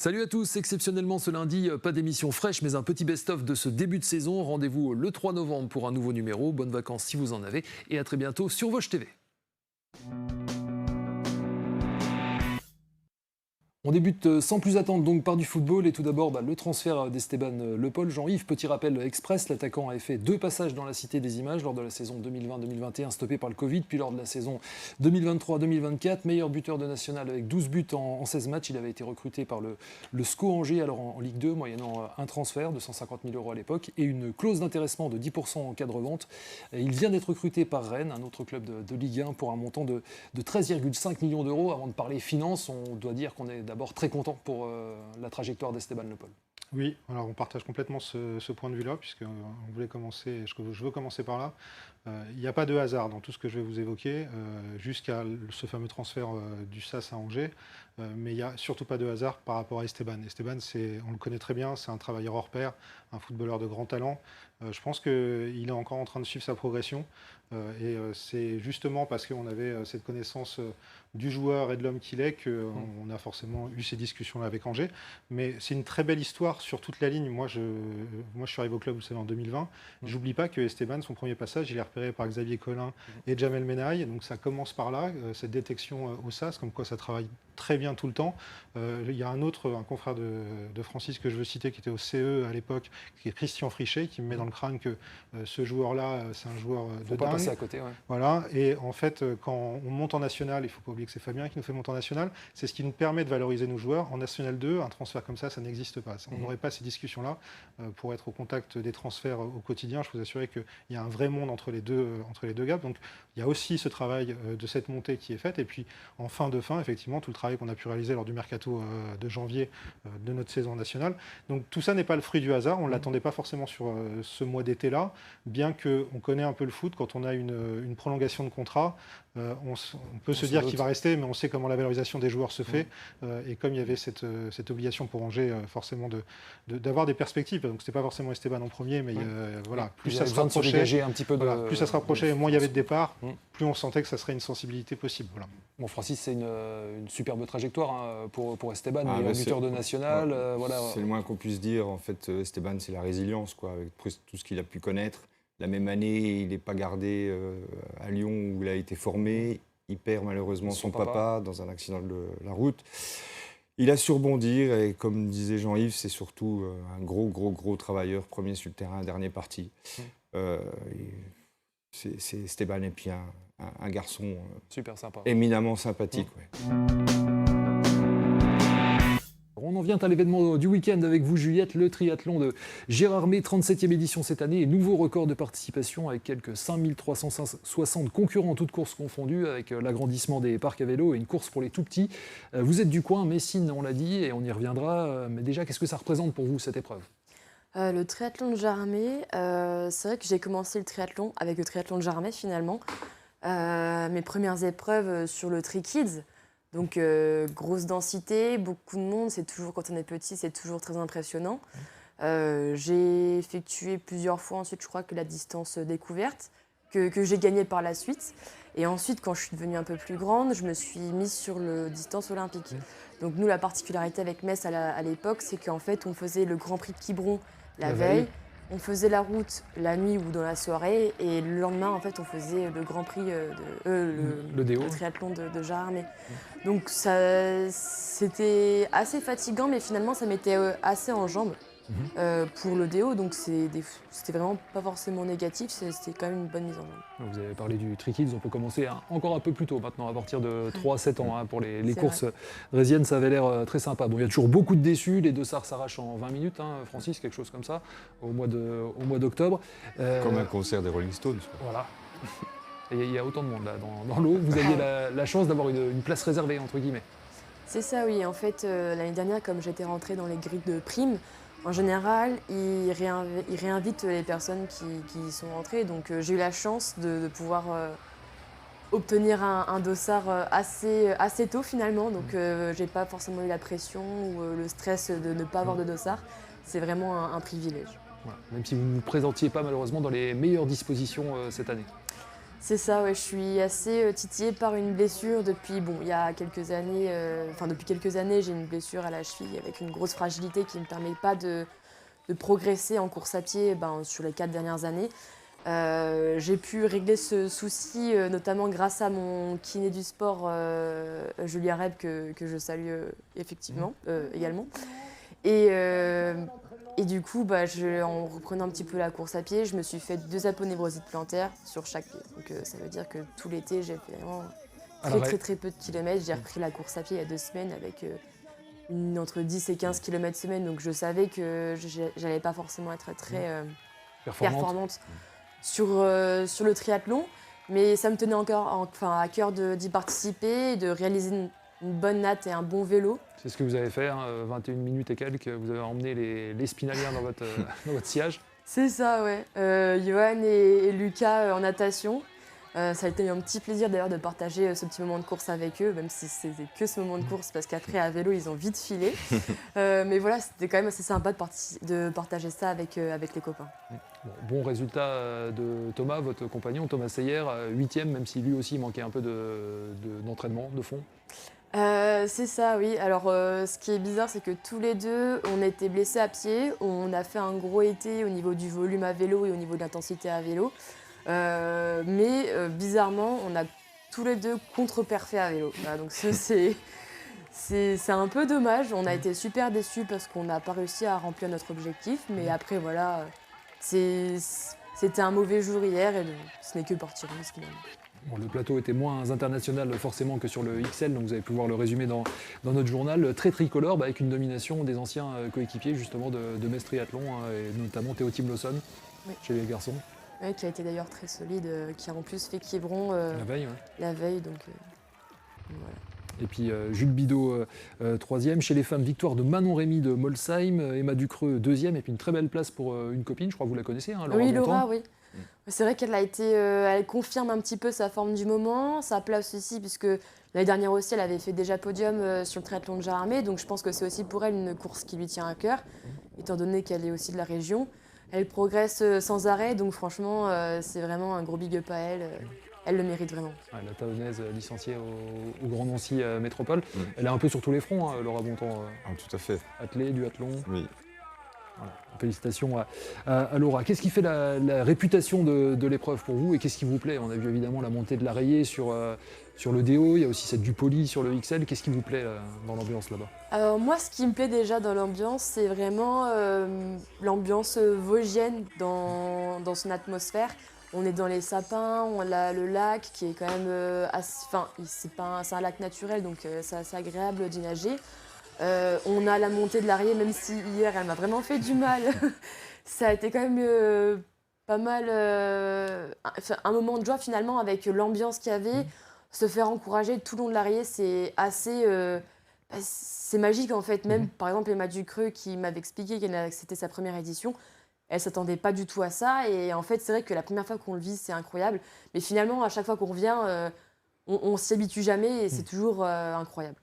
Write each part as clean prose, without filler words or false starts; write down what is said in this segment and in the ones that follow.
Salut à tous, exceptionnellement ce lundi, pas d'émission fraîche mais un petit best-of de ce début de saison. Rendez-vous le 3 novembre pour un nouveau numéro. Bonnes vacances si vous en avez et à très bientôt sur Vosges TV. On débute sans plus attendre donc par du football et tout d'abord le transfert d'Esteban Le Paul. Jean-Yves, petit rappel express, l'attaquant avait fait 2 passages dans la Cité des Images lors de la saison 2020-2021 stoppée par le Covid, puis lors de la saison 2023-2024, meilleur buteur de national avec 12 buts en 16 matchs. Il avait été recruté par le SCO Angers alors en Ligue 2, moyennant un transfert de 150 000 € à l'époque et une clause d'intéressement de 10% en cas de revente. Il vient d'être recruté par Rennes, un autre club de Ligue 1, pour un montant de 13,5 millions d'euros. Avant de parler finances, on doit dire qu'on est d'abord très content pour la trajectoire d'Esteban Le Paul. Oui, alors on partage complètement ce point de vue-là, puisqu'on voulait commencer, je veux commencer par là. Il n'y a pas de hasard dans tout ce que je vais vous évoquer, jusqu'à ce fameux transfert du SAS à Angers, mais il n'y a surtout pas de hasard par rapport à Esteban. Esteban, on le connaît très bien, c'est un travailleur hors pair, un footballeur de grand talent. Je pense qu'il est encore en train de suivre sa progression, et c'est justement parce qu'on avait cette connaissance du joueur et de l'homme qu'il est qu'on a forcément eu ces discussions-là avec Angers. Mais c'est une très belle histoire sur toute la ligne. Moi, je suis arrivé au club, vous savez, en 2020. J'oublie pas que Esteban, son premier passage, il est repéré par Xavier Collin et Jamel Menaille. Donc ça commence par là, cette détection au SAS, comme quoi ça travaille très bien tout le temps. Il y a un confrère de Francis que je veux citer, qui était au CE à l'époque, qui est Christian Frichet, qui me met dans le crâne que ce joueur-là, c'est un joueur de dingue. Passer à côté, ouais. Voilà. Et en fait, quand on monte en national, il ne faut pas oublier que c'est Fabien qui nous fait monter en national, c'est ce qui nous permet de valoriser nos joueurs. En national 2, un transfert comme ça n'existe pas. On n'aurait pas ces discussions-là. Pour être au contact des transferts au quotidien, je peux vous assurer qu'il y a un vrai monde entre les deux gaps. Donc il y a aussi ce travail de cette montée qui est faite. Et puis en fin, effectivement, tout le travail qu'on a pu réaliser lors du mercato de janvier de notre saison nationale. Donc tout ça n'est pas le fruit du hasard. On ne l'attendait pas forcément sur ce mois d'été-là, bien qu'on connaît un peu le foot. Quand on a une prolongation de contrat, on peut se dire qu'il va rester, mais on sait comment la valorisation des joueurs se fait. Et comme il y avait cette obligation pour Angers, forcément, d'avoir des perspectives. Donc c'était pas forcément Esteban en premier, mais voilà, plus ça se rapprochait, un petit peu plus ça se rapprochait, moins il y avait de départ, plus on sentait que ça serait une sensibilité possible. Voilà. Bon, Francis, c'est une superbe trajectoire pour Esteban, meilleur buteur de national. Voilà. C'est le moins qu'on puisse dire. En fait, Esteban, c'est la résilience, quoi, avec tout ce qu'il a pu connaître. La même année, il n'est pas gardé à Lyon où il a été formé. Il perd malheureusement son papa dans un accident de la route. Il a su rebondir et comme disait Jean-Yves, c'est surtout un gros travailleur, premier sur le terrain, dernier parti. C'est Esteban et puis un garçon super sympa, éminemment sympathique. Ouais. On en vient à l'événement du week-end avec vous, Juliette, le triathlon de Gérardmer, 37e édition cette année, et nouveau record de participation avec quelques 5360 concurrents, toutes courses confondues, avec l'agrandissement des parcs à vélo et une course pour les tout-petits. Vous êtes du coin, Messine, on l'a dit, et on y reviendra, mais déjà, qu'est-ce que ça représente pour vous, cette épreuve ? Le triathlon de Gérardmer, c'est vrai que j'ai commencé le triathlon avec le triathlon de Gérardmer, finalement. Mes premières épreuves sur le Tri Kids. Donc, grosse densité, beaucoup de monde, c'est toujours, quand on est petit, c'est toujours très impressionnant. J'ai effectué plusieurs fois ensuite, je crois, que la distance découverte, que j'ai gagnée par la suite. Et ensuite, quand je suis devenue un peu plus grande, je me suis mise sur le distance olympique. Donc nous, la particularité avec Metz à l'époque, c'est qu'en fait, on faisait le Grand Prix de Quiberon la veille. On faisait la route la nuit ou dans la soirée, et le lendemain, en fait, on faisait le Grand Prix, le triathlon de Gérardmer. Donc c'était assez fatigant, mais finalement, ça m'était assez en jambes pour le déo. Donc c'était vraiment pas forcément négatif, c'était quand même une bonne mise en jambe. Vous avez parlé du Tri Kids, on peut commencer encore un peu plus tôt maintenant, à partir de 3-7 ans. Pour les courses drésiennes, ça avait l'air très sympa. Bon, il y a toujours beaucoup de déçus, les dossards s'arrachent en 20 minutes, Francis, quelque chose comme ça, au mois d'octobre. Comme un concert des Rolling Stones. Voilà. Et il y a autant de monde là dans l'eau. Vous aviez la chance d'avoir une place réservée, entre guillemets. C'est ça, oui. En fait, l'année dernière, comme j'étais rentrée dans les grilles de primes, en général, ils réinvitent les personnes qui sont rentrées. Donc j'ai eu la chance de pouvoir obtenir un dossard assez tôt finalement. Donc j'ai pas forcément eu la pression ou le stress de ne pas avoir de dossard. C'est vraiment un privilège. Voilà. Même si vous ne vous présentiez pas malheureusement dans les meilleures dispositions cette année. C'est ça, ouais, je suis assez titillée par une blessure depuis, bon, il y a quelques années, depuis quelques années, j'ai une blessure à la cheville avec une grosse fragilité qui ne me permet pas de progresser en course à pied sur les 4 dernières années. J'ai pu régler ce souci notamment grâce à mon kiné du sport, Julia Reb, que je salue effectivement également. Et du coup, en reprenant un petit peu la course à pied, je me suis fait 2 aponevrosites plantaires sur chaque pied. Donc ça veut dire que tout l'été, j'ai fait vraiment très peu de kilomètres. J'ai repris la course à pied il y a 2 semaines avec entre 10 et 15 km semaine. Donc je savais que j'allais pas forcément être très performante sur le triathlon. Mais ça me tenait encore à cœur d'y participer, de réaliser une bonne natte et un bon vélo. C'est ce que vous avez fait, 21 minutes et quelques, vous avez emmené les spinaliens dans votre sillage. C'est ça, ouais. Johan et Lucas en natation. Ça a été un petit plaisir d'ailleurs de partager ce petit moment de course avec eux, même si c'était que ce moment de course, parce qu'après à vélo ils ont vite filé. Mais voilà, c'était quand même assez sympa de partager ça avec les copains. Bon résultat de Thomas, votre compagnon, Thomas Seyer, 8e, même si lui aussi manquait un peu d'entraînement, de fond. C'est ça, oui. Alors, ce qui est bizarre, c'est que tous les deux, on était blessés à pied. On a fait un gros été au niveau du volume à vélo et au niveau de l'intensité à vélo. Mais bizarrement, on a tous les deux contre-perfait à vélo. Voilà, donc c'est un peu dommage. On a été super déçus parce qu'on n'a pas réussi à remplir notre objectif. Mais après, voilà, c'était un mauvais jour hier et ce n'est que partie remise finalement. Bon, le plateau était moins international forcément que sur le XL, donc vous avez pu voir le résumé dans notre journal. Très tricolore, avec une domination des anciens coéquipiers justement de Metz Triathlon, et notamment Théo-Tim Lawson chez les garçons. Oui, qui a été d'ailleurs très solide, qui a en plus fait Quiberon la veille. Donc voilà. Et puis Jules Bidot, 3e. Chez les femmes, victoire de Manon Rémy de Molsheim, Emma Ducreux, 2e. Et puis une très belle place pour une copine, je crois que vous la connaissez, Laura Oui, Bontemps. Laura, oui. C'est vrai qu'elle elle confirme un petit peu sa forme du moment, sa place aussi, puisque l'année dernière aussi, elle avait fait déjà podium sur le triathlon de Jarramé. Donc je pense que c'est aussi pour elle une course qui lui tient à cœur, étant donné qu'elle est aussi de la région. Elle progresse sans arrêt, donc franchement, c'est vraiment un gros big up à elle. Elle le mérite vraiment. Ouais, la Taonnaise licenciée au Grand Nancy Métropole. Elle est un peu sur tous les fronts, Laura Bontemps. Tout à fait. Athlée, duathlon. Oui. Voilà. Félicitations à Laura. Qu'est-ce qui fait la réputation de l'épreuve pour vous et qu'est-ce qui vous plaît? On a vu évidemment la montée de la rayée sur le DO, il y a aussi celle du Poly sur le XL. Qu'est-ce qui vous plaît dans l'ambiance là-bas? Alors moi, ce qui me plaît déjà dans l'ambiance, c'est vraiment l'ambiance vosgienne dans son atmosphère. On est dans les sapins, on a le lac qui est quand même c'est un lac naturel, donc c'est assez agréable d'y nager. On a la montée de la Rayée, même si hier elle m'a vraiment fait du mal. Ça a été quand même pas mal un moment de joie finalement avec l'ambiance qu'il y avait. Se faire encourager tout le long de la Rayée, c'est assez c'est magique en fait. Même par exemple Emma Ducreux qui m'avait expliqué que c'était sa première édition, elle s'attendait pas du tout à ça et en fait c'est vrai que la première fois qu'on le vit c'est incroyable, mais finalement à chaque fois qu'on revient on s'y habitue jamais et c'est toujours incroyable.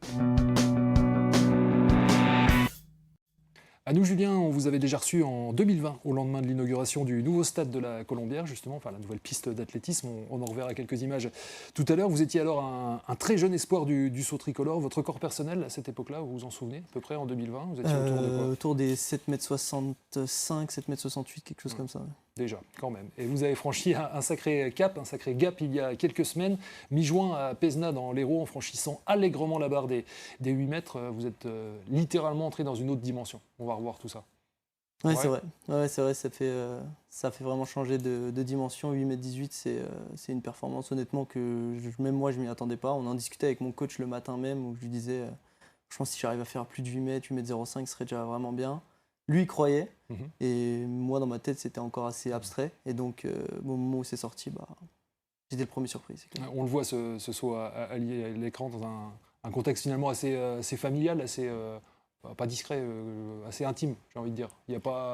À nous, Julien, on vous avait déjà reçu en 2020, au lendemain de l'inauguration du nouveau stade de la Colombière, justement, enfin la nouvelle piste d'athlétisme. On en reverra quelques images tout à l'heure. Vous étiez alors un très jeune espoir du saut tricolore. Votre record personnel à cette époque-là, vous vous en souvenez, à peu près en 2020? Vous étiez autour de quoi? Autour des 7,65 m, 7,68 m, quelque chose comme ça. Déjà, quand même. Et vous avez franchi un sacré cap, un sacré gap il y a quelques semaines. Mi-juin à Pézenas, dans l'Hérault, en franchissant allègrement la barre des 8 mètres. Vous êtes littéralement entré dans une autre dimension. On va revoir tout ça. Ouais, c'est vrai. Ouais, c'est vrai, ça fait vraiment changer de dimension. 8,18 m, c'est une performance honnêtement que même moi, je ne m'y attendais pas. On en discutait avec mon coach le matin même où je lui disais, je pense que si j'arrive à faire plus de 8 mètres, 8,05 m, ce serait déjà vraiment bien. Lui, il croyait, et moi, dans ma tête, c'était encore assez abstrait. Et donc, au moment où c'est sorti, j'étais le premier surpris. C'est clair. On le voit, ce saut à l'écran, dans un contexte finalement assez familial, assez pas discret, assez intime, j'ai envie de dire.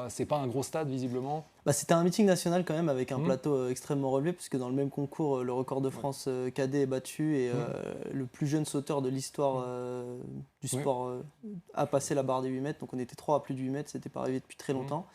C'est pas un gros stade, visiblement. C'était un meeting national quand même, avec un plateau extrêmement relevé, puisque dans le même concours, le record de France cadet est battu, et le plus jeune sauteur de l'histoire du sport a passé la barre des 8 mètres. Donc on était 3 à plus de 8 mètres, c'était pas arrivé depuis très longtemps.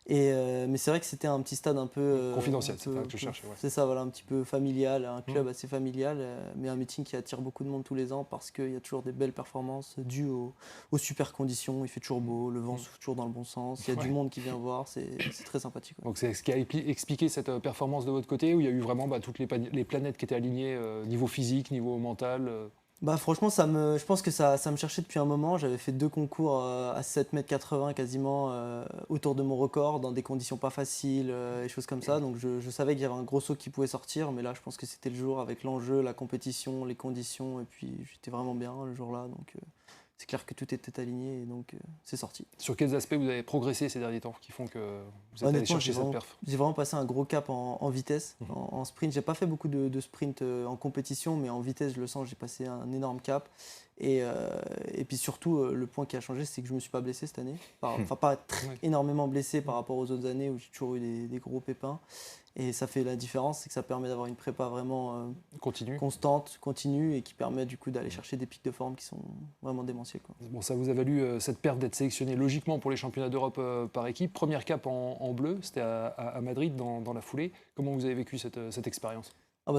Mais c'est vrai que c'était un petit stade un peu... confidentiel, c'est ça que je cherchais. Ouais. C'est ça, voilà, un petit peu familial, un club assez familial, mais un meeting qui attire beaucoup de monde tous les ans parce qu'il y a toujours des belles performances dues aux super conditions. Il fait toujours beau, le vent souffle toujours dans le bon sens, il y a du monde qui vient voir, c'est très sympathique. Ouais. Donc c'est ce qui a expliqué cette performance de votre côté, où il y a eu vraiment toutes les planètes qui étaient alignées, niveau physique, niveau mental Franchement, je pense que ça me cherchait depuis un moment. J'avais fait 2 concours à 7,80 m quasiment autour de mon record, dans des conditions pas faciles et choses comme ça. Donc je savais qu'il y avait un gros saut qui pouvait sortir, mais là je pense que c'était le jour avec l'enjeu, la compétition, les conditions, et puis j'étais vraiment bien le jour-là. Donc c'est clair que tout était aligné et donc c'est sorti. Sur quels aspects vous avez progressé ces derniers temps qui font que vous êtes allé chercher cette perf? J'ai vraiment passé un gros cap en vitesse, en sprint. J'ai pas fait beaucoup de sprint en compétition, mais en vitesse, je le sens, j'ai passé un énorme cap. Et puis surtout, le point qui a changé, c'est que je me suis pas blessé cette année. Enfin, pas énormément blessé par rapport aux autres années où j'ai toujours eu des gros pépins. Et ça fait la différence, c'est que ça permet d'avoir une prépa vraiment constante, continue, et qui permet du coup d'aller chercher des pics de forme qui sont vraiment démentiels. Bon, ça vous a valu cette perf d'être sélectionné logiquement pour les championnats d'Europe par équipe. Première cape en bleu, c'était à Madrid dans la foulée. Comment vous avez vécu cette expérience?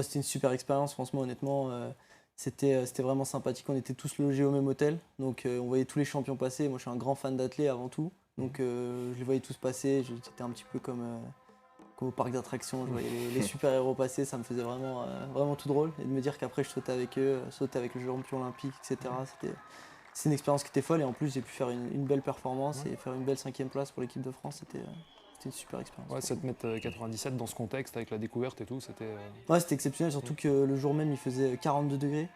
C'était une super expérience, franchement, honnêtement. C'était vraiment sympathique. On était tous logés au même hôtel, donc on voyait tous les champions passer. Moi, je suis un grand fan d'athlètes avant tout, donc je les voyais tous passer. C'était un petit peu comme au parc d'attractions. Je voyais les super-héros passer, ça me faisait vraiment tout drôle. Et de me dire qu'après, je sautais avec eux, sauter avec le champion olympique, etc. C'est une expérience qui était folle. Et en plus, j'ai pu faire une belle performance et faire une belle 5e place pour l'équipe de France. C'était une super expérience. Ouais, 7,97 m dans ce contexte, avec la découverte et tout, c'était... Ouais, c'était exceptionnel, surtout que le jour même, il faisait 42 degrés.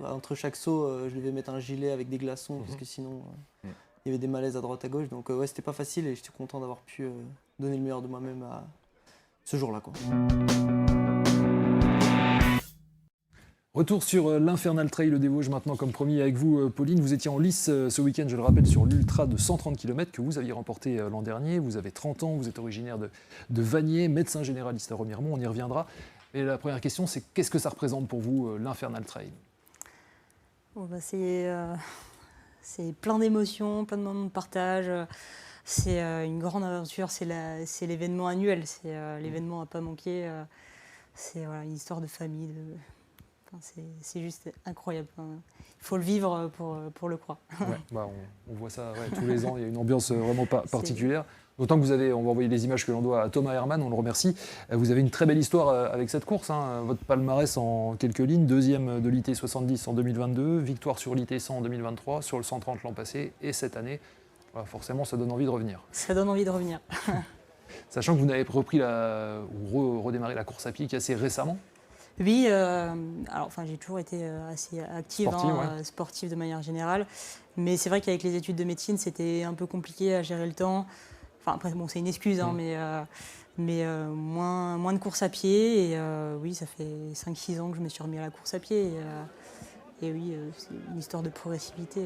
Entre chaque saut, je devais mettre un gilet avec des glaçons, parce que sinon, il y avait des malaises à droite à gauche. Donc ouais, c'était pas facile et j'étais content d'avoir pu donner le meilleur de moi-même à ce jour-là. Retour sur l'Infernal Trail des Vosges maintenant, comme promis avec vous, Pauline. Vous étiez en lice ce week-end, je le rappelle, sur l'Ultra de 130 km que vous aviez remporté l'an dernier. Vous avez 30 ans, vous êtes originaire de Vanier, médecin généraliste à Remiremont, on y reviendra. Et la première question, c'est qu'est-ce que ça représente pour vous, l'Infernal Trail? C'est plein d'émotions, plein de moments de partage. C'est une grande aventure, c'est l'événement annuel, c'est l'événement à ne pas manquer. C'est une histoire de famille. C'est juste incroyable. Il faut le vivre pour le croire. Ouais, on voit ça tous les ans, il y a une ambiance vraiment particulière. D'autant que on va envoyer les images que l'on doit à Thomas Herman, on le remercie. Vous avez une très belle histoire avec cette course, votre palmarès en quelques lignes, 2e de l'IT 70 en 2022, victoire sur l'IT 100 en 2023, sur le 130 l'an passé, et cette année, forcément ça donne envie de revenir. Ça donne envie de revenir. Sachant que vous n'avez repris ou redémarré la course à pied qu'assez récemment. Oui, j'ai toujours été assez active, sportive de manière générale. Mais c'est vrai qu'avec les études de médecine, c'était un peu compliqué à gérer le temps. Enfin, après, c'est une excuse, mais moins de course à pied. Et oui, ça fait 5-6 ans que je me suis remis à la course à pied. Et oui, c'est une histoire de progressivité.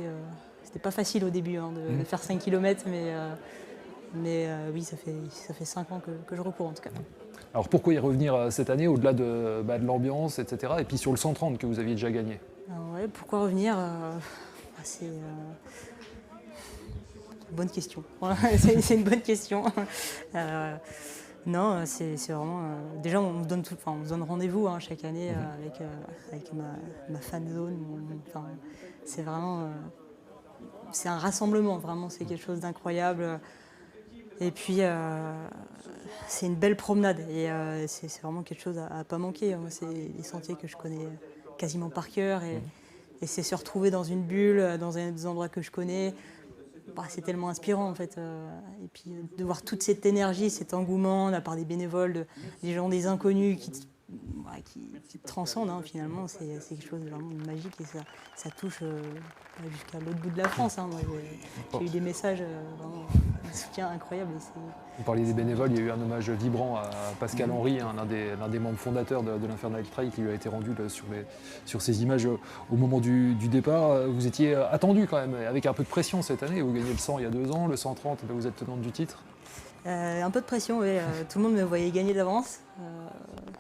C'était pas facile au début de faire 5 km, mais oui, ça fait 5 ans que je recours en tout cas. Alors pourquoi y revenir cette année, au-delà de l'ambiance, etc. Et puis sur le 130 que vous aviez déjà gagné? Pourquoi revenir? C'est une bonne question. C'est une bonne question. Non, c'est vraiment... déjà, on se donne rendez-vous chaque année avec ma fan zone. C'est vraiment... c'est un rassemblement, vraiment. C'est quelque chose d'incroyable. Et puis... c'est une belle promenade et c'est vraiment quelque chose à ne pas manquer. Moi, c'est des sentiers que je connais quasiment par cœur et c'est se retrouver dans une bulle, dans des endroits que je connais. C'est tellement inspirant en fait. Et puis de voir toute cette énergie, cet engouement de la part des bénévoles, des gens, des inconnus qui te transcendent finalement. C'est quelque chose de vraiment magique et ça touche jusqu'à l'autre bout de la France. Moi, j'ai eu des messages, vraiment un soutien incroyable. Vous parliez des bénévoles, il y a eu un hommage vibrant à Pascal Henry, l'un des membres fondateurs de l'Infernal Trail qui lui a été rendu sur ces images au moment du départ. Vous étiez attendu quand même, avec un peu de pression cette année. Vous gagnez le 100 il y a 2 ans, le 130, vous êtes tenante du titre. Un peu de pression, oui. Tout le monde me voyait gagner d'avance.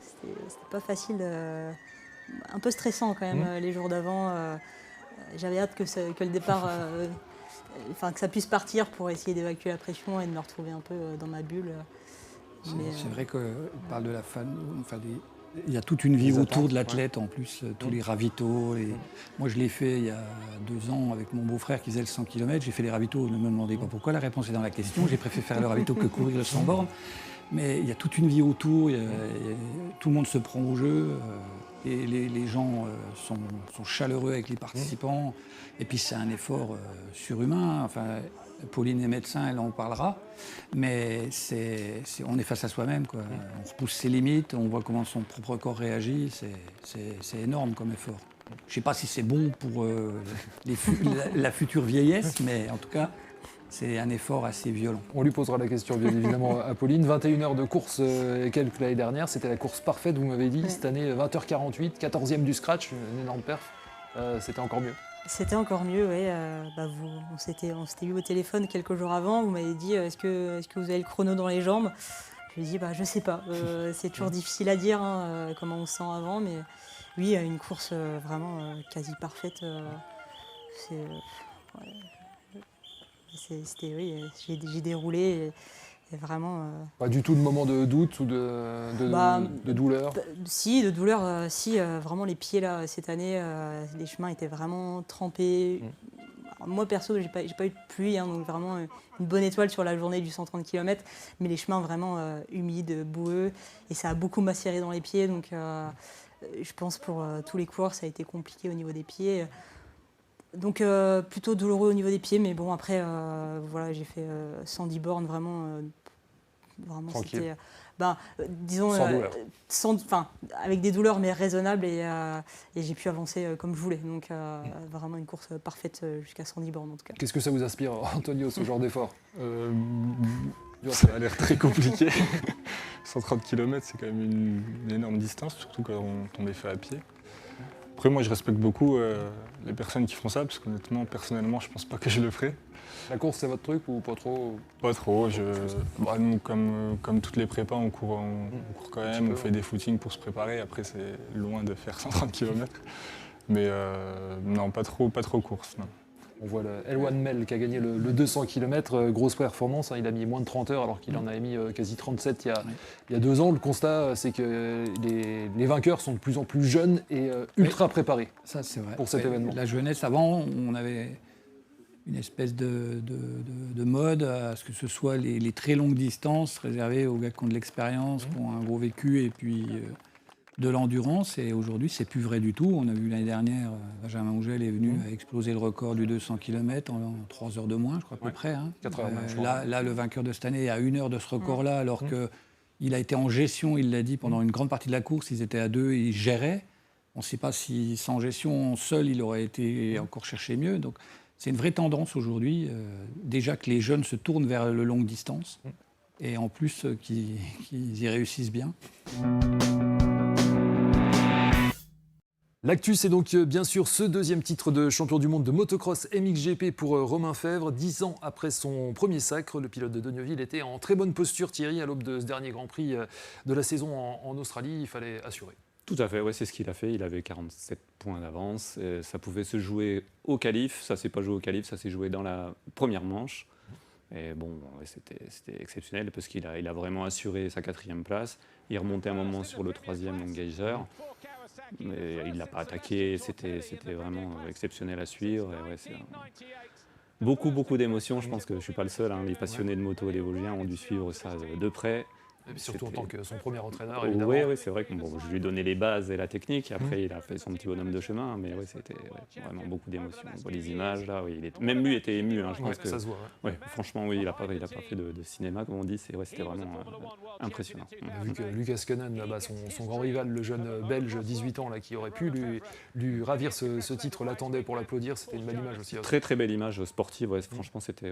C'était pas facile, un peu stressant quand même les jours d'avant. J'avais hâte que le départ que ça puisse partir pour essayer d'évacuer la pression et de me retrouver un peu dans ma bulle. C'est vrai qu'on parle de la fan, il y a toute une vie autour de l'athlète en plus, tous les ravitaux. Moi je l'ai fait il y a 2 ans avec mon beau-frère qui faisait le 100 km, j'ai fait les ravitaux, ne me demandez pas pourquoi, la réponse est dans la question, j'ai préféré faire le ravito que courir le 100 bornes. Mais il y a toute une vie autour, tout le monde se prend au jeu, et les gens sont chaleureux avec les participants. Et puis c'est un effort surhumain. Enfin, Pauline est médecin, elle en parlera. Mais on est face à soi-même, quoi. On repousse ses limites, on voit comment son propre corps réagit. C'est énorme comme effort. Je ne sais pas si c'est bon pour la future vieillesse, mais en tout cas, c'est un effort assez violent. On lui posera la question, bien évidemment, à Pauline. 21 heures de course et quelques l'année dernière. C'était la course parfaite, vous m'avez dit. Cette année, 20h48, 14e du scratch, une énorme perf. C'était encore mieux. C'était encore mieux, oui. On s'était eu au téléphone quelques jours avant. Vous m'avez dit est-ce que vous avez le chrono dans les jambes? Je lui ai dit je sais pas. C'est toujours difficile à dire comment on se sent avant, mais oui, une course vraiment quasi parfaite. J'ai déroulé et vraiment. Pas du tout de moment de doute ou de douleur. Si, de douleur, si. Vraiment les pieds là cette année, les chemins étaient vraiment trempés. Alors, moi perso, j'ai pas eu de pluie, donc vraiment une bonne étoile sur la journée du 130 km, mais les chemins vraiment humides, boueux, et ça a beaucoup macéré dans les pieds, donc je pense pour tous les coureurs ça a été compliqué au niveau des pieds. Donc plutôt douloureux au niveau des pieds, mais bon après voilà, j'ai fait 110 bornes vraiment tranquille. C'était disons avec des douleurs mais raisonnables, et j'ai pu avancer comme je voulais, donc vraiment une course parfaite jusqu'à 110 bornes en tout cas. Qu'est-ce que ça vous inspire, Antonio, ce genre d'effort? Ça a l'air très compliqué. 130 km, c'est quand même une énorme distance, surtout quand on les fait à pied. Après, moi, je respecte beaucoup les personnes qui font ça, parce qu'honnêtement, personnellement, je pense pas que je le ferai. La course, c'est votre truc ou pas trop? Pas trop. Nous, comme toutes les prépas, on court quand même, on fait des footings pour se préparer. Après, c'est loin de faire 130 km. Mais non, pas trop course. Non. On voit Elwan Mel qui a gagné le 200 km, grosse performance, il a mis moins de 30 heures alors qu'il en avait mis quasi 37 il y a 2 ans. Le constat, c'est que les vainqueurs sont de plus en plus jeunes et ultra préparés. Ça, c'est vrai. Pour cet événement. La jeunesse, avant, on avait une espèce de mode à ce que ce soit les très longues distances réservées aux gars qui ont de l'expérience, qui ont un gros vécu et puis de l'endurance. Et aujourd'hui, c'est plus vrai du tout. On a vu l'année dernière, Benjamin Ougel est venu à exploser le record du 200 km en 3 heures de moins, je crois, à peu près. 4 heures moins, je crois. Là, le vainqueur de cette année est à 1 heure de ce record-là, alors qu'il a été en gestion, il l'a dit, pendant une grande partie de la course. Ils étaient à 2, ils géraient. On ne sait pas si sans gestion, seul, il aurait été encore cherché mieux. Donc, c'est une vraie tendance aujourd'hui, déjà que les jeunes se tournent vers le longue distance, et en plus qu'ils y réussissent bien. L'actu, c'est donc bien sûr ce 2e titre de champion du monde de motocross MXGP pour Romain Fèvre. 10 ans après son premier sacre, le pilote de Dognoville était en très bonne posture, Thierry, à l'aube de ce dernier Grand Prix de la saison en Australie. Il fallait assurer. Tout à fait, ouais, c'est ce qu'il a fait. Il avait 47 points d'avance. Ça pouvait se jouer au qualif. Ça ne s'est pas joué au qualif, ça s'est joué dans la première manche. Et bon, c'était exceptionnel parce qu'il a vraiment assuré sa 4e place. Il remontait un moment sur le 3e, donc Geyser. Mais il ne l'a pas attaqué. C'était vraiment exceptionnel à suivre. Et ouais, c'est beaucoup d'émotions. Je pense que je ne suis pas le seul. Les passionnés de moto et les Vosgiens ont dû suivre ça de près. Et surtout en tant que son premier entraîneur, évidemment. Oui, c'est vrai que je lui ai donné les bases et la technique. Après, il a fait son petit bonhomme de chemin. Mais ouais, c'était vraiment beaucoup d'émotions. On voit les images, là. Oui, même lui était ému. Je pense que, ça se voit. Ouais, franchement, oui, il n'a pas fait de cinéma, comme on dit. C'était vraiment impressionnant. On a vu que Lucas Koenen, là-bas, son grand rival, le jeune Belge, 18 ans, là, qui aurait pu lui ravir ce titre, l'attendait pour l'applaudir. C'était une belle image aussi. Très belle image sportive. Ouais, franchement, c'était...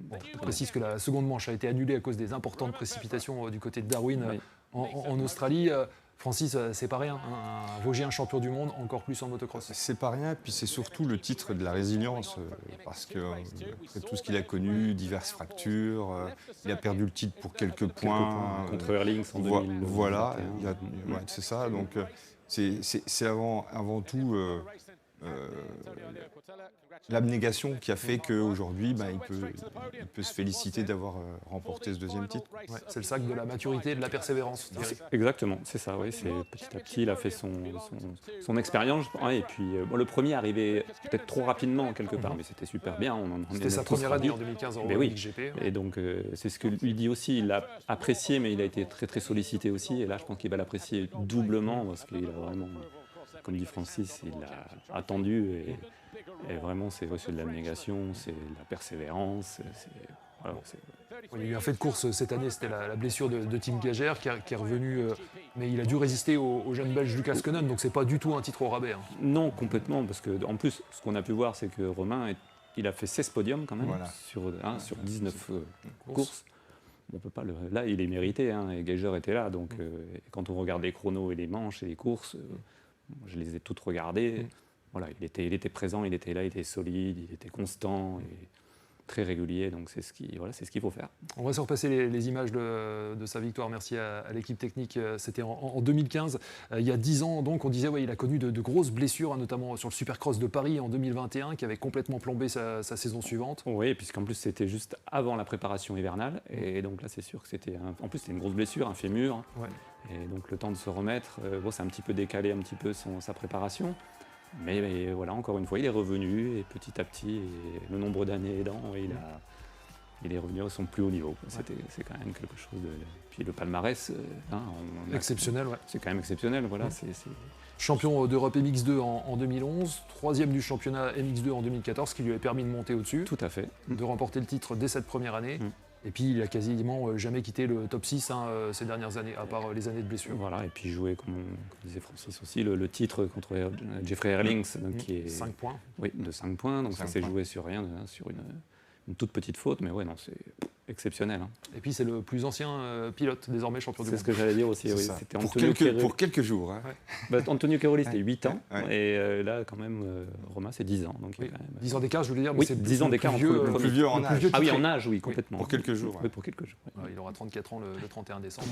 Bon, je précise que la seconde manche a été annulée à cause des importantes précipitations du côté de Darwin en Australie. Francis, c'est pas rien, un Vosgien champion du monde, encore plus en motocross. C'est pas rien, puis c'est surtout le titre de la résilience, parce que après tout ce qu'il a connu, diverses fractures, il a perdu le titre pour quelques points. Contre Erlings en 2000. Voilà, c'est ça. Donc c'est avant tout l'abnégation qui a fait qu'aujourd'hui, il peut se féliciter d'avoir remporté ce deuxième titre. Ouais, c'est le sac de la maturité et de la persévérance. Thierry. Exactement, c'est ça, oui. C'est petit à petit, il a fait son expérience. Et puis, le premier arrivait peut-être trop rapidement quelque part, mais c'était super bien. C'était sa première année en 2015 en Ligue GP. Et donc, c'est ce que lui dit aussi. Il l'a apprécié, mais il a été très très sollicité aussi. Et là, je pense qu'il va l'apprécier doublement parce qu'il a vraiment, comme dit Francis, il a attendu. Et vraiment, c'est de l'abnégation, c'est de la persévérance. Il y a eu un fait de course cette année, c'était la blessure de Tim Gagère qui est revenu, mais il a dû résister au jeune belge Lucas Koenen, donc c'est pas du tout un titre au rabais. Non, complètement, parce qu'en plus, ce qu'on a pu voir, c'est que Romain, il a fait 16 podiums quand même, sur 19 courses. On peut pas là, il est mérité, et Gagère était là, donc quand on regarde les chronos et les manches et les courses, je les ai toutes regardées. Voilà, il était présent, il était là, il était solide, il était constant et très régulier, donc c'est ce qu'il faut faire. On va se repasser les images de sa victoire. Merci à l'équipe technique. C'était en 2015, il y a 10 ans. Donc on disait il a connu de grosses blessures, notamment sur le Supercross de Paris en 2021, qui avait complètement plombé sa saison suivante. Oui, puisqu'en plus c'était juste avant la préparation hivernale, et donc là c'est sûr que c'était une grosse blessure, un fémur, et donc le temps de se remettre, ça a un petit peu décalé sa préparation. Mais voilà, encore une fois, il est revenu et petit à petit, et le nombre d'années aidant, il est revenu à son plus haut niveau. C'est quand même quelque chose de... Puis le palmarès... exceptionnel, c'est quand même exceptionnel, voilà. Champion d'Europe MX2 en 2011, troisième du championnat MX2 en 2014, ce qui lui a permis de monter au-dessus. Tout à fait. De remporter le titre dès cette première année. Et puis il a quasiment jamais quitté le top 6 ces dernières années, à part les années de blessure. Voilà, et puis jouer, comme disait Francis aussi, le titre contre Jeffrey Herlings, qui est 5 points. Oui, de 5 points, donc ça s'est joué sur rien, sur une toute petite faute, mais c'est exceptionnel. Et puis c'est le plus ancien pilote, désormais champion du monde. C'est ce que j'allais dire aussi, oui. C'était pour quelques jours. Antonio Cairoli, c'était 8 ans, et là, quand même, Romain, c'est 10 ans. Donc il y a quand même... 10 ans d'écart, je voulais dire, mais oui, c'est 10 ans d'écart entre le plus vieux en âge. Ah oui, en âge, oui, complètement. Pour quelques jours. Oui, pour quelques jours. Il aura 34 ans le 31 décembre.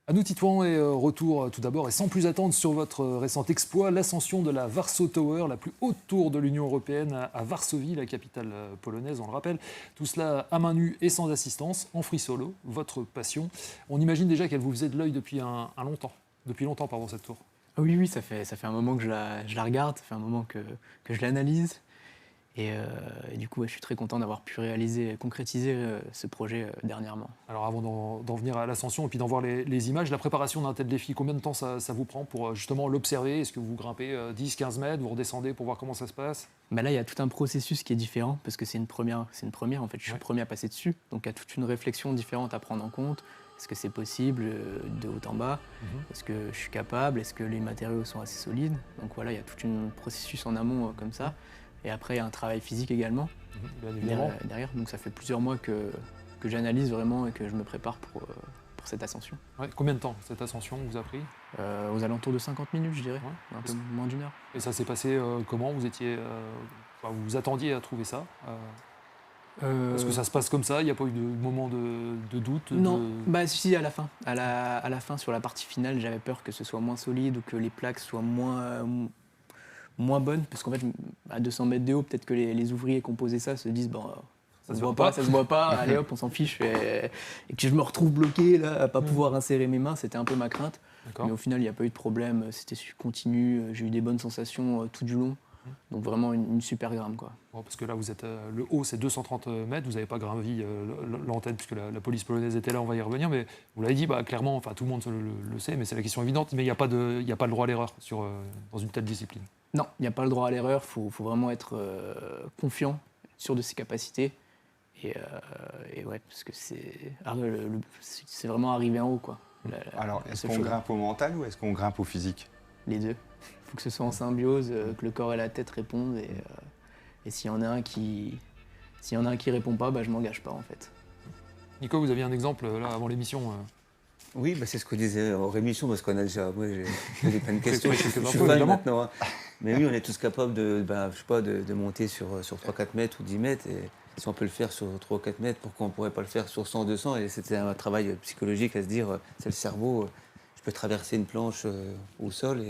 Anu Titouan est retour tout d'abord et sans plus attendre sur votre récent exploit, l'ascension de la Warsaw Tower, la plus haute tour de l'Union européenne à Varsovie, la capitale polonaise, on le rappelle. Tout cela à main nue et sans assistance, en free solo, votre passion. On imagine déjà qu'elle vous faisait de l'œil depuis depuis longtemps, cette tour. Oui, ça fait un moment que je la regarde, ça fait un moment que je l'analyse. Et du coup, je suis très content d'avoir pu concrétiser ce projet dernièrement. Alors avant d'en venir à l'ascension et puis d'en voir les images, la préparation d'un tel défi, combien de temps ça vous prend pour justement l'observer? Est-ce que vous grimpez 10-15 mètres, vous redescendez pour voir comment ça se passe? Là, il y a tout un processus qui est différent parce que c'est une première. En fait, je suis le premier à passer dessus. Donc il y a toute une réflexion différente à prendre en compte. Est-ce que c'est possible de haut en bas? Est-ce que je suis capable? Est-ce que les matériaux sont assez solides? Donc voilà, il y a tout un processus en amont comme ça. Et après, il y a un travail physique également derrière. Donc ça fait plusieurs mois que j'analyse vraiment et que je me prépare pour cette ascension. Combien de temps cette ascension vous a pris? Aux alentours de 50 minutes, je dirais, un peu moins d'une heure. Et ça s'est passé comment? Vous vous attendiez à trouver ça? Est-ce que ça se passe comme ça? Il n'y a pas eu de moment de doute? Non, si, à la fin. À la fin, sur la partie finale, j'avais peur que ce soit moins solide ou que les plaques soient moins bonne, parce qu'en fait, à 200 mètres de haut, peut-être que les ouvriers qui ont posé ça se disent ça se voit pas, allez hop, on s'en fiche. Et que je me retrouve bloqué, là, à pas pouvoir insérer mes mains, c'était un peu ma crainte. Mais au final, il n'y a pas eu de problème, c'était continu, j'ai eu des bonnes sensations tout du long. Donc vraiment une super grimpe, quoi. Parce que là, vous êtes le haut, c'est 230 mètres, vous n'avez pas gravi l'antenne puisque la police polonaise était là, on va y revenir, mais vous l'avez dit, clairement, tout le monde le sait, mais c'est la question évidente, mais il n'y a pas le droit à l'erreur dans une telle discipline. Non, il n'y a pas le droit à l'erreur, faut vraiment être confiant, sûr de ses capacités, et parce que c'est vraiment arriver en haut, quoi. Alors, est-ce qu'on grimpe au mental ou est-ce qu'on grimpe au physique? Les deux. Il faut que ce soit en symbiose, que le corps et la tête répondent, et s'il y en a un qui répond pas, je m'engage pas, en fait. Nico, vous aviez un exemple là avant l'émission. Oui, c'est ce qu'on disait hors émission, parce qu'on a déjà. Moi, j'ai plein de questions. Je suis fan maintenant. Mais oui, on est tous capables de monter sur 3-4 mètres ou 10 mètres. Et si on peut le faire sur 3 ou 4 mètres, pourquoi on ne pourrait pas le faire sur 100, 200? Et c'était un travail psychologique à se dire, c'est le cerveau, je peux traverser une planche au sol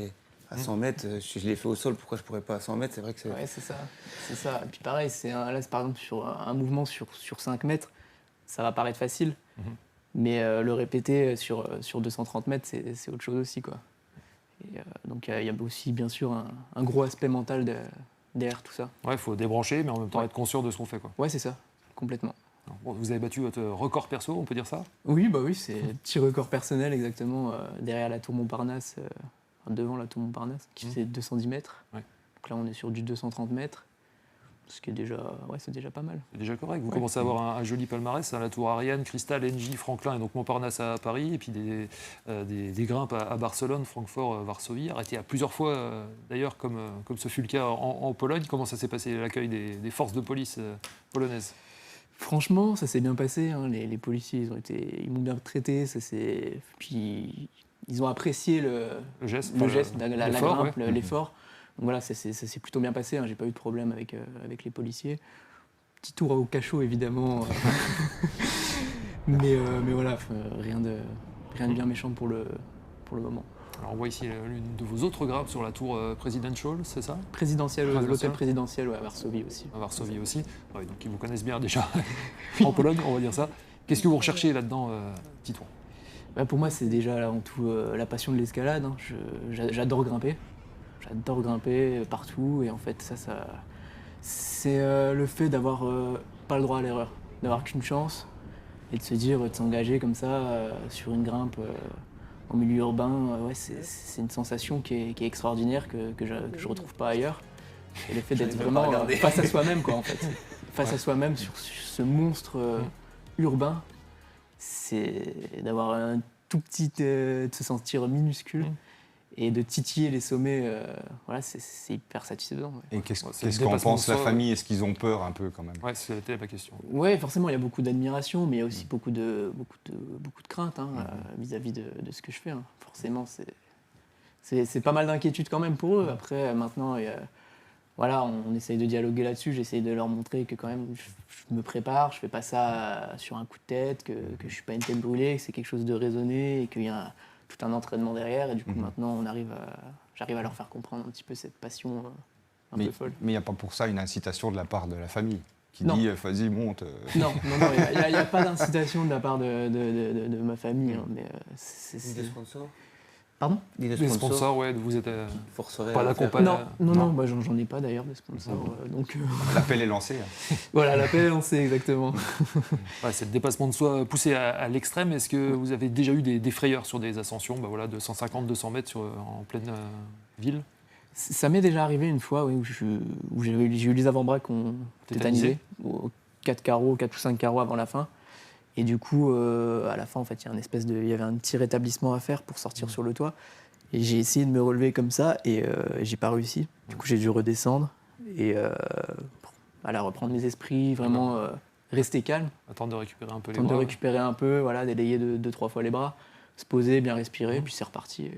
À 100 mètres, si je l'ai fait au sol, pourquoi je pourrais pas à 100 mètres? C'est vrai que c'est... Ouais, c'est ça. C'est ça. Et puis pareil, là, par exemple, sur un mouvement sur 5 mètres, ça va paraître facile. Mais le répéter sur 230 mètres, c'est autre chose aussi, quoi. Et, donc il y a aussi, bien sûr, un gros aspect mental derrière tout ça. Ouais, il faut débrancher, mais en même temps être conscient de ce qu'on fait, quoi. Ouais, c'est ça, complètement. Bon, vous avez battu votre record perso, on peut dire ça? Oui, c'est petit record personnel, exactement, derrière la tour Montparnasse, devant la tour Montparnasse, qui fait 210 mètres. Ouais. Donc là, on est sur du 230 mètres. Ce qui est déjà, c'est déjà pas mal. C'est déjà correct. Vous commencez à avoir un joli palmarès. La tour Ariane, Cristal, Engie, Franklin et donc Montparnasse à Paris. Et puis des grimpes à Barcelone, Francfort, Varsovie. Arrêté à plusieurs fois, d'ailleurs, comme ce fut le cas en Pologne. Comment ça s'est passé, l'accueil des forces de police polonaises? Franchement, ça s'est bien passé. Hein. Les policiers, ils m'ont bien traité. Puis ils ont apprécié le geste, la grimpe, l'effort. Donc voilà, ça s'est plutôt bien passé, hein. J'ai pas eu de problème avec les policiers. Petit tour au cachot, évidemment. mais voilà, rien de bien méchant pour le moment. Alors on voit ici l'une de vos autres grappes sur la tour Presidential, c'est ça? Présidentiel, l'hôtel présidentiel, à Varsovie aussi. À Varsovie aussi. Oui, donc ils vous connaissent bien déjà en Pologne, on va dire ça. Qu'est-ce que vous recherchez là-dedans, petit tour? Pour moi, c'est déjà avant tout la passion de l'escalade. Hein. J'adore grimper. J'adore grimper partout et en fait ça c'est le fait d'avoir pas le droit à l'erreur, d'avoir qu'une chance et de se dire, de s'engager comme ça sur une grimpe en milieu urbain, c'est une sensation qui est extraordinaire que je retrouve pas ailleurs. Et le fait d'être vraiment face à soi-même, quoi, en fait. Face à soi-même sur ce monstre urbain, c'est d'avoir un tout petit, de se sentir minuscule. Et de titiller les sommets, c'est hyper satisfaisant. Ouais. Et qu'est-ce qu'en pense la famille? Est-ce qu'ils ont peur un peu quand même? Ouais, c'était ma question. Ouais, forcément, il y a beaucoup d'admiration, mais il y a aussi beaucoup de crainte vis-à-vis de ce que je fais. Hein. Forcément, c'est pas mal d'inquiétude quand même pour eux. Après, maintenant, on essaye de dialoguer là-dessus. J'essaye de leur montrer que quand même, je me prépare, je fais pas ça sur un coup de tête, que je suis pas une tête brûlée, que c'est quelque chose de raisonné et qu'il y a tout un entraînement derrière, et du coup maintenant j'arrive à leur faire comprendre un petit peu cette passion un peu folle. Mais il n'y a pas pour ça une incitation de la part de la famille qui dit vas-y monte. Non, il n'y a pas d'incitation de la part de ma famille. Hein, mais c'est des sponsors? Pardon? Des sponsors, ouais, vous êtes pas l'accompagné. Non, j'en ai pas d'ailleurs de sponsors. Donc, l'appel est lancé. Hein. Voilà, l'appel est lancé, exactement. C'est le dépassement de soi poussé à l'extrême. Est-ce que vous avez déjà eu des frayeurs sur des ascensions de 150-200 mètres en pleine ville? Ça m'est déjà arrivé une fois, oui, où j'ai eu les avant-bras qui ont tétanisé, 4 ou 5 carreaux avant la fin. Et du coup, à la fin, en fait, il y avait un petit rétablissement à faire pour sortir sur le toit. Et j'ai essayé de me relever comme ça et j'ai pas réussi. Du coup, j'ai dû redescendre et reprendre mes esprits, vraiment rester calme. Attendre de récupérer un peu les bras. Attendre de récupérer un peu, délayer 2-3 fois les bras, se poser, bien respirer, puis c'est reparti.